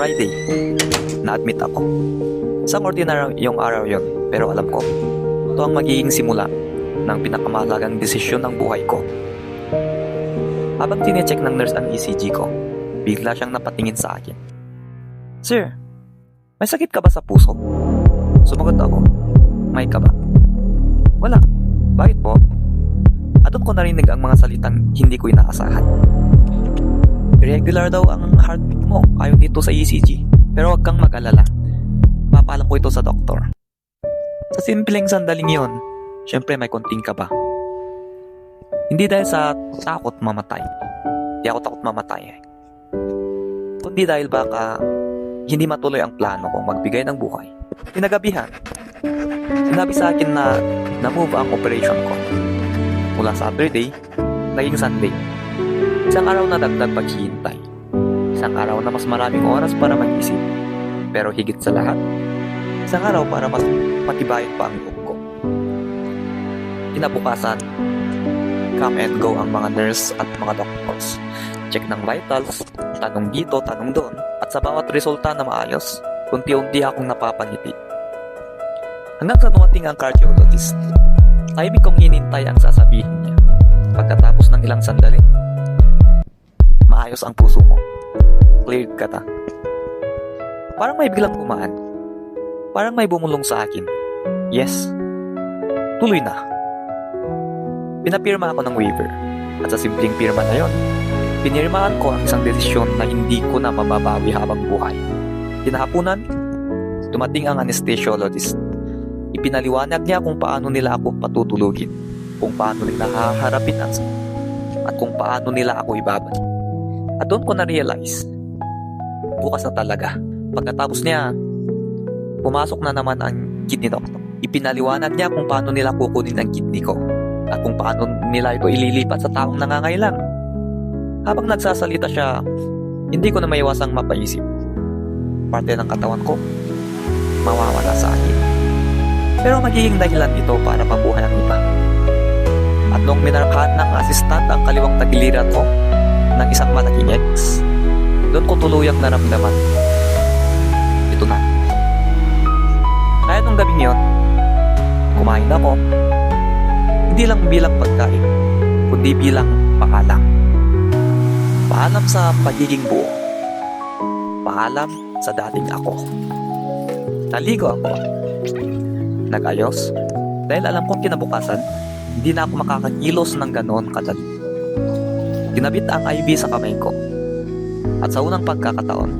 Friday. Na-admit ako. Isang ordinary yung araw yon, pero alam ko, ito ang magiging simula ng pinakamahalagang desisyon ng buhay ko. Habang tine-check ng nurse ang ECG ko, bigla siyang napatingin sa akin. "Sir, may sakit ka ba sa puso?" Sumagot ako, "May ka ba?" "Wala. Bakit po?" At doon ko narinig ang mga salitang hindi ko inaasahan. "Irregular daw ang heartbeat mo ayon dito sa ECG. Pero huwag kang mag-alala. Papalam ko ito sa doktor." Sa simpleng sandaling yon, syempre may konting kaba. Hindi dahil sa takot mamatay. Hindi ako takot mamatay. Kundi dahil baka hindi matuloy ang plano kong magbigay ng buhay. Kinagabihan, sinabi sa akin na na-move ang operation ko. Mula Saturday, naging Sunday. Isang araw na dagdag paghihintay. Isang araw na mas maraming oras para mag-isip. Pero higit sa lahat, isang araw para mas patibayin pa ang loob ko. Kinabukasan, come and go ang mga nurse at mga doctors. Check ng vitals, tanong dito, tanong doon, at sa bawat resulta na maayos, unti-unti akong napapangiti. Hanggang sa dumating ang cardiologist, tahimik kong hinintay ang sasabihin niya. Pagkatapos ng ilang sandali, maayos ang puso mo. Cleared ka ta. Parang may biglang gumaan. Parang may bumulong sa akin. Yes. Tuloy na. Pinapirma ako ng waiver. At sa simpleng pirma na yon, pinirmahan ko ang isang desisyon na hindi ko na mababawi habang buhay. Kinahapunan, dumating ang anesthesiologist. Ipinaliwanag niya kung paano nila ako patutulugin, kung paano nila haharapin ang sakit, at kung paano nila ako ibabalik. At doon ko na-realize, bukas na talaga. Pagkatapos niya, pumasok na naman ang kidney doctor. Ipinaliwanag niya kung paano nila kukunin ang kidney ko at kung paano nila ito ililipat sa taong nangangailangan. Habang nagsasalita siya, hindi ko na maiwasang mapaisip. Parte ng katawan ko, mawawala sa akin. Pero magiging dahilan ito para mabuhay ang iba. At nung minarkahan ng assistant ang kaliwang tagiliran ko ng isang malaking X, doon ko tuluyang naramdaman. Ito na. Kaya nung gabing yon, kumain ako. Hindi lang bilang pagkain, kundi bilang paalam. Paalam sa pagiging buo. Paalam sa dating ako. Naligo ako. Nag-ayos. Dahil alam kong kinabukasan, hindi na ako makakakilos ng ganoon kadali. Kinabit ang IV sa kamay ko. At sa unang pagkakataon,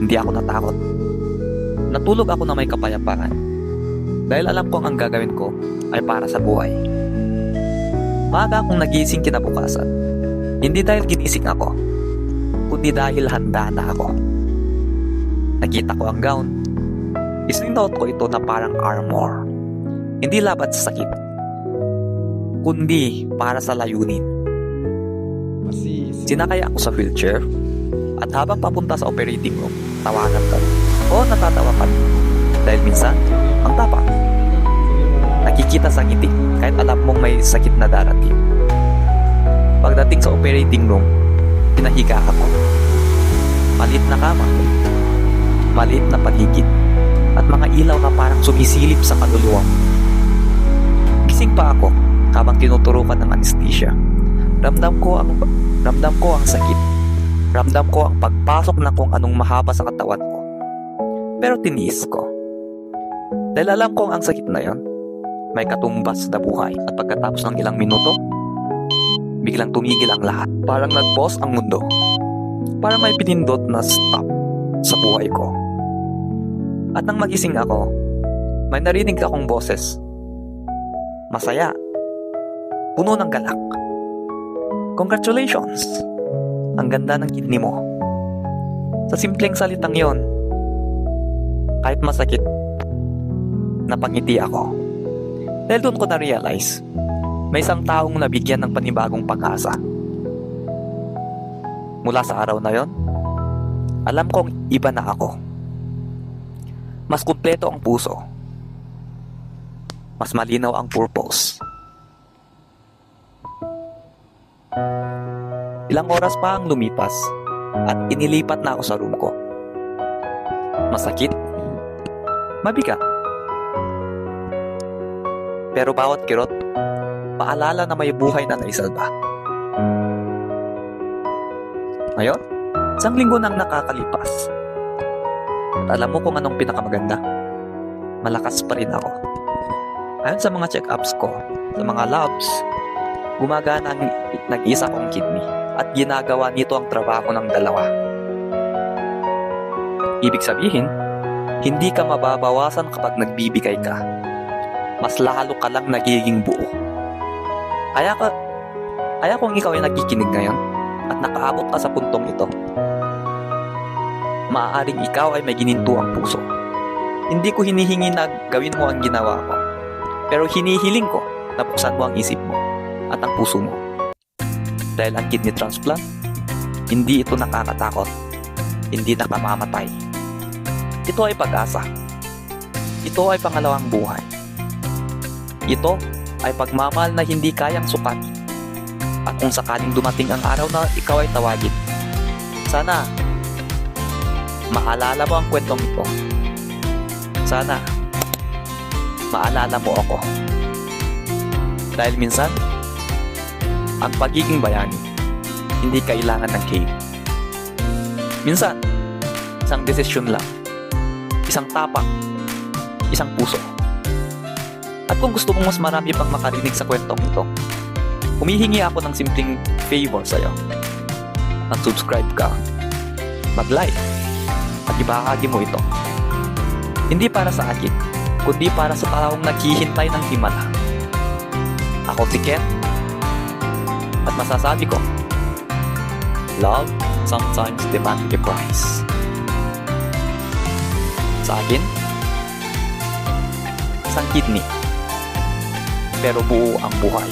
hindi ako natakot. Natulog ako na may kapayapaan. Dahil alam kong ang gagawin ko ay para sa buhay. Maaga akong nagising kinabukasan. Hindi dahil ginising ako, kundi dahil handa na ako. Nakita ko ang gown. Isinuot ko ito na parang armor. Hindi laban sa sakit, kundi para sa layunin. Sinakay ako sa wheelchair at habang papunta sa operating room, tawanan kami. O natatawa kami dahil minsan, ang tapang. Nakikita sa ngiti kahit alam mong may sakit na darating. Pagdating sa operating room, pinahiga ako. Maliit na kama, maliit na paligid, at mga ilaw na parang sumisilip sa kaluluwa. Gising pa ako habang tinuturukan ng anesthesia. Ramdam ko ang sakit. Ramdam ko ang pagpasok ng kung anong mahaba sa katawan ko. Pero tiniis ko. Dahil alam kong ang sakit na yon, may katumbas na buhay. At pagkatapos ng ilang minuto, biglang tumigil ang lahat. Parang nag-pause ang mundo. Parang may pinindot na stop sa buhay ko. At nang magising ako, may narinig akong boses. Masaya. Puno ng galak. Congratulations! Ang ganda ng kidney mo. Sa simpleng salitang yon, kahit masakit, napangiti ako. Dahil doon ko na-realize, may isang taong nabigyan ng panibagong pag-asa. Mula sa araw na yon, alam kong iba na ako. Mas kumpleto ang puso. Mas malinaw ang purpose. Ilang oras pa ang lumipas at inilipat na ako sa room ko. Masakit? Mabigat? Pero bawat kirot, paalala na may buhay na naisalba. Ngayon, isang linggo nang nakakalipas. At alam mo kung anong pinakamaganda? Malakas pa rin ako. Ayon sa mga check-ups ko, sa mga labs, gumagana ang nag-isa kong kidney at ginagawa nito ang trabaho ng dalawa. Ibig sabihin, hindi ka mababawasan kapag nagbibigay ka. Mas lalo ka lang nagiging buo. Kaya kung ikaw ay nagkikinig ngayon at nakaabot ka sa puntong ito, maaaring ikaw ay may gininto ang puso. Hindi ko hinihingi na gawin mo ang ginawa ko, pero hinihiling ko na buksan mo ang isip mo at ang puso mo. Dahil ang kidney transplant, hindi ito nakakatakot, hindi nakamamatay. Ito ay pag-asa. Ito ay pangalawang buhay. Ito ay pagmamahal na hindi kayang sukatin. At kung sakaling dumating ang araw na ikaw ay tawagin, sana maalala mo ang kwentong ito. Sana maalala mo ako. Dahil minsan, ang pagiging bayani, hindi kailangan ng cake. Minsan, isang desisyon lang, isang tapak, isang puso. At kung gusto mong mas marami pang makarinig sa kwentong ito, humihingi ako ng simpleng favor sa'yo. Mag-subscribe ka, mag-like, at ibahagi mo ito. Hindi para sa akin, kundi para sa taong naghihintay ng himala. Ako si Ken, at masasabi ko, love sometimes demands a price. Sa akin, isang kidney, pero buo ang buhay.